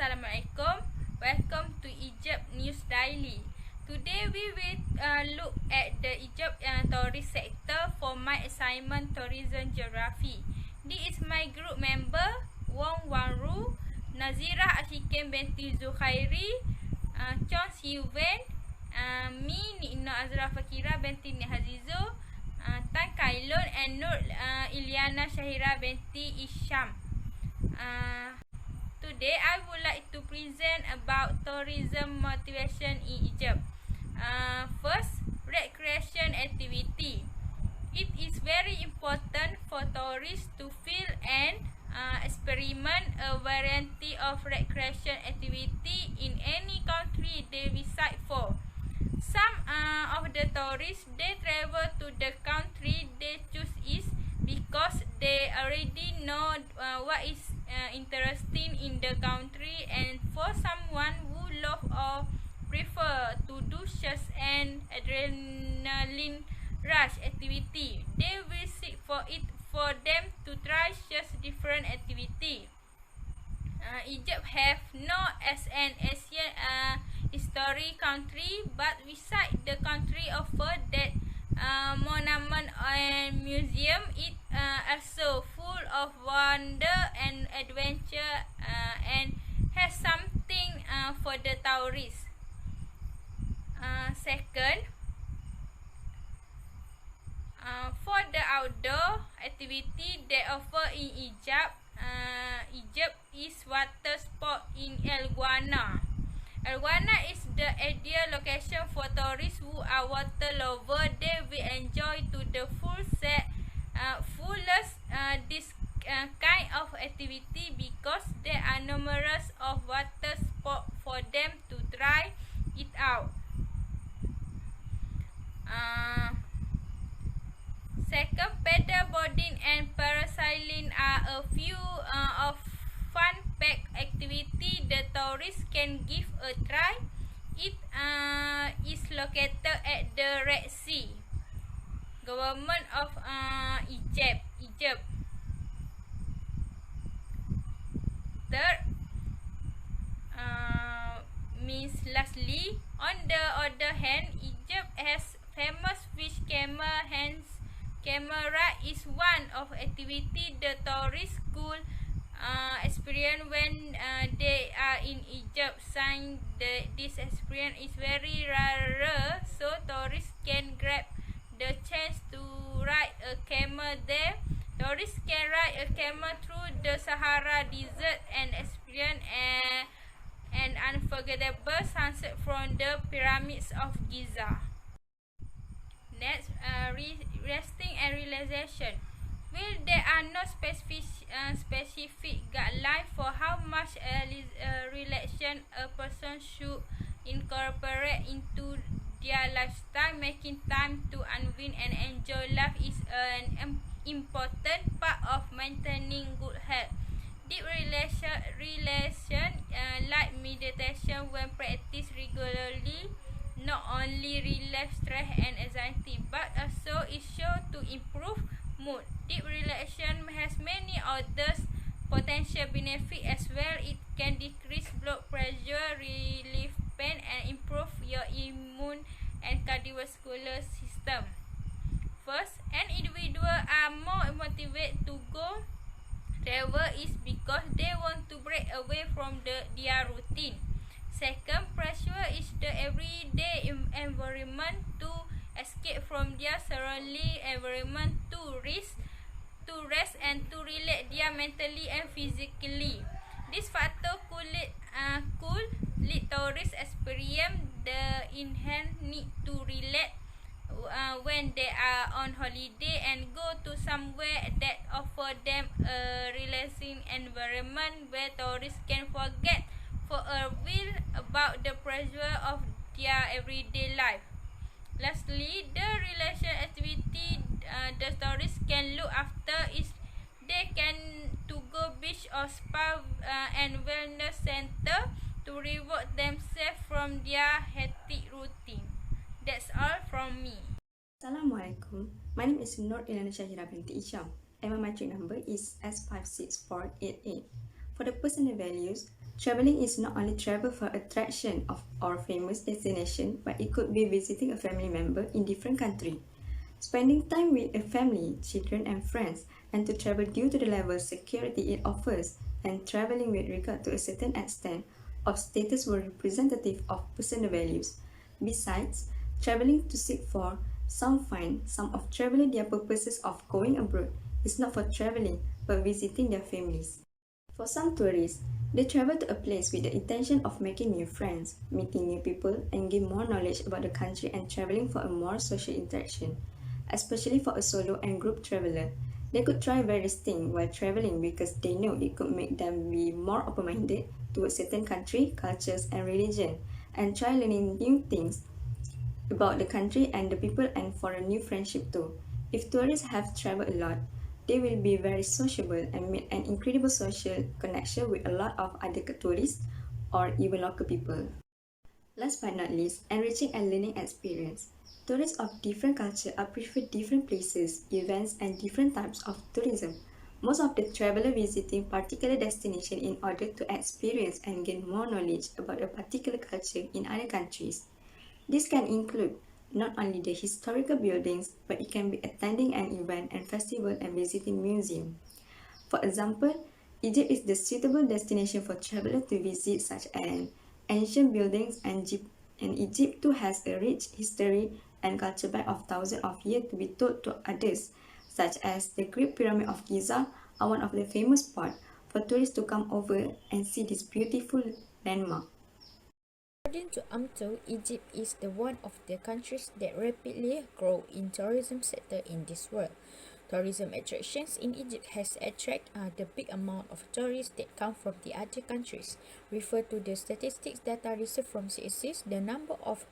Assalamualaikum. Welcome to Egypt News Daily. Today we will look at the Egypt tourist sector for my assignment Tourism Geography. This is my group member Wong Wan Rou, Nazirah asyikin Binti Zulkhairi, Siew Wen, me Azra Fakhira Binti Hazizul, Kai Lun and Ilyana Syahirah Binti Isham. Today I would like to present about tourism motivation in Egypt. First, recreation activity. It is very important for tourists to feel and experiment a variety of recreation activity in any country they visit for. Some of the tourists, they travel to the country they choose is because they already know what is interesting in the country, and for someone who love or prefer to do such an adrenaline rush activity, they will seek for it for them to try such different activity. Egypt have no as an Asian history country, but beside the country offer that monument and museum, it also full of wonder and adventure and has something for the tourists. Second, for the outdoor activity they offer in Egypt, Egypt is water sport in Ilyana. Ilyana is the ideal location for tourists who are water lovers. They will enjoy to the fullest this kind of activity because there are numerous of water sports for them to try it out. Second, paddle boarding and parasailing are a few of fun-packed activity the tourists can give a try. It is located at the Red Sea. Government of Egypt. Third, means lastly, on the other hand, Egypt has famous fish camera. Hence, camera is one of activity the tourists could experience when they are in Egypt. Since this experience is very rare, so tourists can grab the chance to ride a camel there. Tourists can ride a camel through the Sahara Desert and experience an unforgettable sunset from the pyramids of Giza. Next, resting and relaxation. Well, there are no specific guidelines for how much relaxation a person should incorporate into their lifestyle. Making time to unwind and enjoy life is an important part of maintaining good health. Deep relaxation, like meditation, when practiced regularly, not only relieve stress and anxiety, but also is sure to improve mood. Deep relaxation has many other potential benefits as well. It can decrease blood pressure, relieve pain, and improve your immune and cardiovascular system. First, an individual are more motivated to go travel is because they want to break away from their routine. Second, pressure is the everyday environment to escape from their surrounding environment to rest and to relax their mentally and physically. This factor could lead tourists experience the inherent need to relax when they are on holiday and go to somewhere that offer them a relaxing environment where tourists can forget for a while about the pressure of their everyday life. Lastly, the relaxation activity the tourists can look after is they can to go beach or spa and wellness center to reward themselves from their hectic routine. That's all from me. Assalamualaikum. My name is Ilyana Syahirah Binti Isham and my matric number is S56488. For the personal values, Traveling is not only travel for attraction of or famous destination, but it could be visiting a family member in different country, spending time with a family, children and friends, and to travel due to the level of security it offers, and traveling with regard to a certain extent of status were representative of personal values. Besides, traveling to seek for, some find, some of travelers their purposes of going abroad is not for traveling, but visiting their families. For some tourists, they travel to a place with the intention of making new friends, meeting new people, and gain more knowledge about the country and traveling for a more social interaction. Especially for a solo and group traveler, they could try various things while traveling because they know it could make them be more open-minded towards certain country, cultures, and religion, and try learning new things about the country and the people and for a new friendship too. If tourists have traveled a lot, they will be very sociable and make an incredible social connection with a lot of other tourists or even local people. Last but not least, enriching and learning experience. Tourists of different cultures prefer different places, events, and different types of tourism. Most of the travelers visiting particular destination in order to experience and gain more knowledge about a particular culture in other countries. This can include not only the historical buildings, but it can be attending an event and festival and visiting museum. For example, Egypt is the suitable destination for travelers to visit such as ancient buildings and Egypt too has a rich history and culture back of thousands of years to be told to others, such as the Great Pyramid of Giza are one of the famous spots for tourists to come over and see this beautiful landmark. According to UMTO, Egypt is the one of the countries that rapidly grow in tourism sector in this world. Tourism attractions in Egypt has attracted the big amount of tourists that come from the other countries. Refer to the statistics data received from CSIS, the number of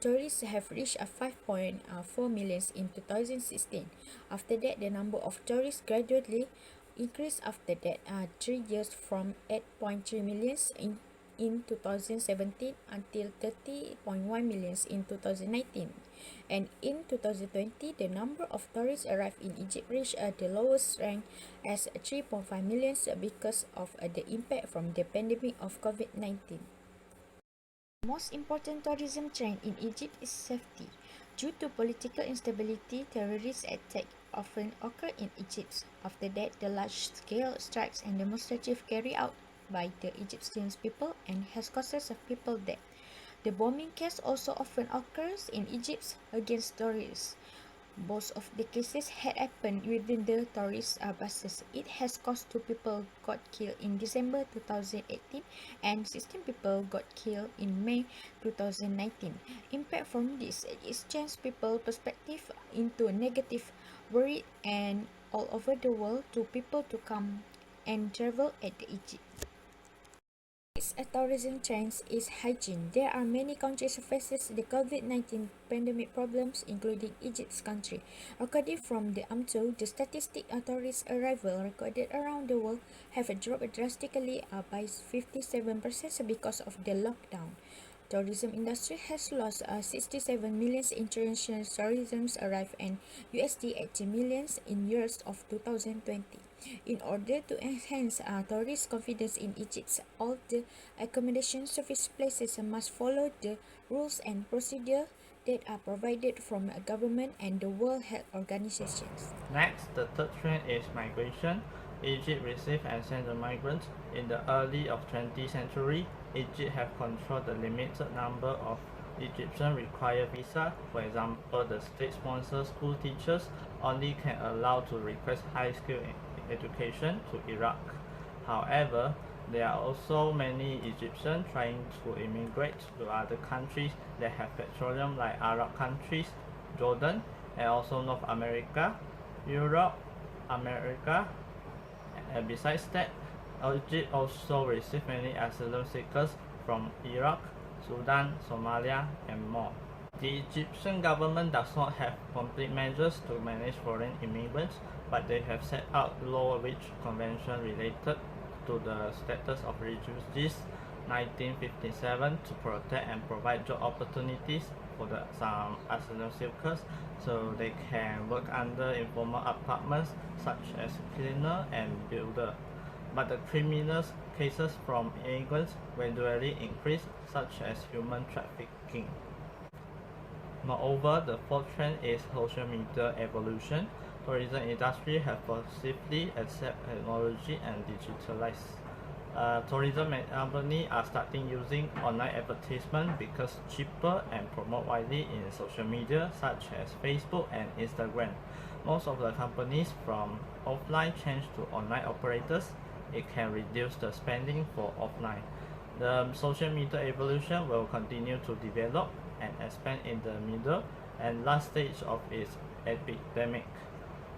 tourists have reached 5.4 million in 2016. After that, the number of tourists gradually increased after that 3 years from 8.3 million in 2017 until 30.1 million in 2019. And in 2020, the number of tourists arrived in Egypt reached the lowest rank as 3.5 million because of the impact from the pandemic of COVID-19. The most important tourism trend in Egypt is safety. Due to political instability, terrorist attacks often occur in Egypt. After that, the large-scale strikes and demonstrations carried out by the Egyptian people and has causes of people death. The bombing case also often occurs in Egypt against tourists. Most of the cases had happened within the tourist buses. It has caused 2 people got killed in December 2018 and 16 people got killed in May 2019. Impact from this is changed people's perspective into negative, worried and all over the world to people to come and travel at Egypt. A tourism trend is hygiene. There are many countries faces the COVID-19 pandemic problems, including Egypt's country. According from the UMTO, the statistic of tourist arrival recorded around the world have dropped drastically by 57% because of the lockdown. Tourism industry has lost 67 million international tourism arrived and USD 80 million in years of 2020. In order to enhance tourist confidence in Egypt, all the accommodation service places must follow the rules and procedures that are provided from a government and the World Health Organizations. Next, the third trend is migration. Egypt received and sent the migrants. In the early of 20th century, Egypt have controlled the limited number of Egyptians require visa. For example, the state-sponsored school teachers only can allow to request high skill education to Iraq. However, there are also many Egyptians trying to immigrate to other countries that have petroleum like Arab countries, Jordan, and also North America, Europe, America. And besides that, Egypt also received many asylum seekers from Iraq, Sudan, Somalia, and more. The Egyptian government does not have complete measures to manage foreign immigrants, but they have set out law which convention related to the status of refugees 1957 to protect and provide job opportunities for some asylum seekers so they can work under informal apartments such as cleaner and builder. but the criminal cases from immigrants gradually increase, such as human trafficking. Moreover, the fourth trend is social media evolution. Tourism industry have progressively accepted technology and digitalized. Tourism companies are starting using online advertisement because cheaper and promote widely in social media such as Facebook and Instagram. Most of the companies from offline change to online operators. It can reduce the spending for offline. The social media evolution will continue to develop and expand in the middle and last stage of its epidemic.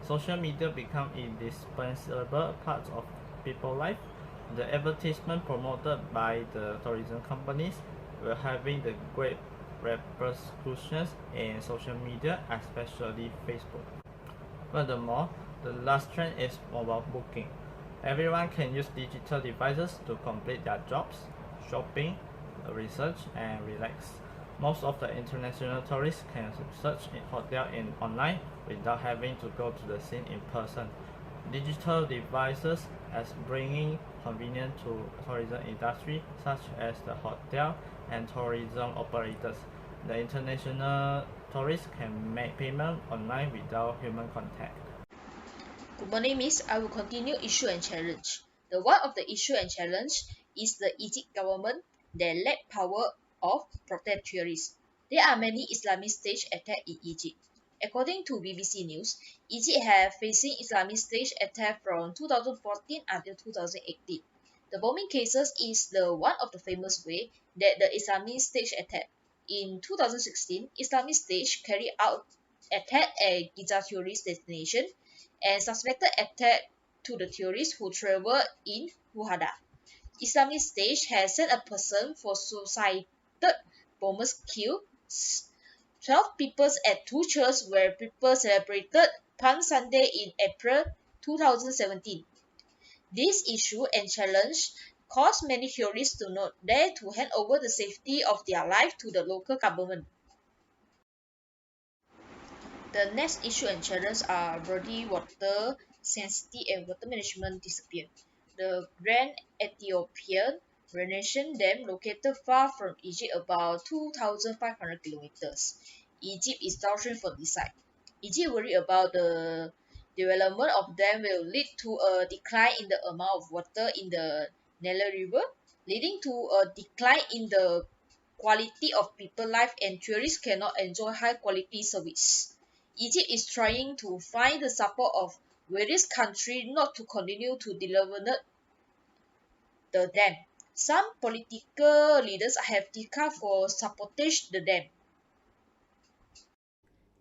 Social media become indispensable parts of people's life. The advertisement promoted by the tourism companies will having the great repercussions in social media, especially Facebook. Furthermore, the last trend is mobile booking. Everyone can use digital devices to complete their jobs, shopping, research, and relax. Most of the international tourists can search a hotel online without having to go to the scene in person. Digital devices as bringing convenience to tourism industry such as the hotel and tourism operators. The international tourists can make payment online without human contact. Good morning, Miss. I will continue issue and challenge. The one of the issue and challenge is the Egypt government that lack power of protect tourists. There are many Islamist stage attacks in Egypt. According to BBC News, Egypt have facing Islamist stage attack from 2014 until 2018. The bombing cases is the one of the famous way that the Islamist stage attack. In 2016, Islamist stage carried out attack at Giza tourist destination and suspected attack to the tourists who travel in Hurghada. Islamic State has sent a person for suicided bombers killed 12 people at two churches where people celebrated Palm Sunday in April 2017. This issue and challenge caused many tourists to not dare to hand over the safety of their life to the local government. The next issue and challenge are body water scarcity and water management disappear. The Grand Ethiopian Renaissance Dam located far from Egypt about 2,500 kilometers. Egypt is downstream from this site. Egypt worried about the development of dam will lead to a decline in the amount of water in the Nile River, leading to a decline in the quality of people's life and tourists cannot enjoy high quality service. Egypt is trying to find the support of various countries not to continue to develop the dam. Some political leaders have declared for sabotage the dam.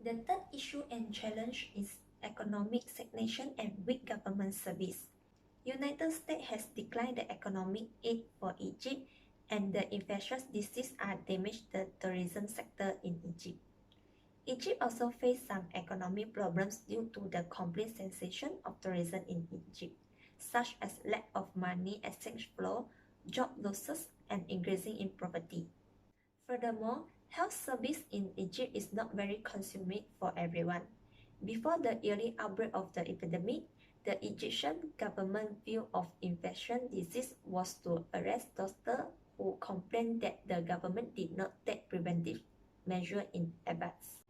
The third issue and challenge is economic stagnation and weak government service. United States has declined the economic aid for Egypt and the infectious disease are damaged the tourism sector in Egypt. Egypt also faced some economic problems due to the complete cessation of tourism in Egypt, such as lack of money exchange flow, job losses, and increasing in poverty. Furthermore, health service in Egypt is not very convenient for everyone. Before the early outbreak of the epidemic, the Egyptian government view of infectious disease was to arrest doctors who complained that the government did not take preventive measures in advance.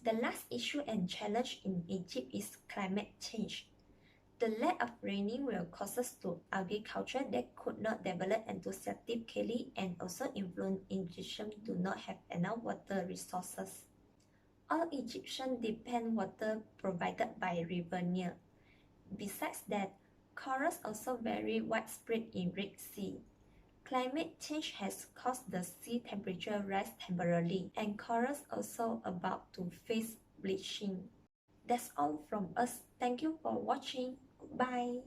The last issue and challenge in Egypt is climate change. The lack of raining will cause us to agriculture that could not develop enthusiastically and also influence Egyptians do not have enough water resources. All Egyptians depend water provided by River Nile. Besides that, corals also very widespread in Red Sea. Climate change has caused the sea temperature rise temporarily and corals also about to face bleaching. That's all from us. Thank you for watching. Bye.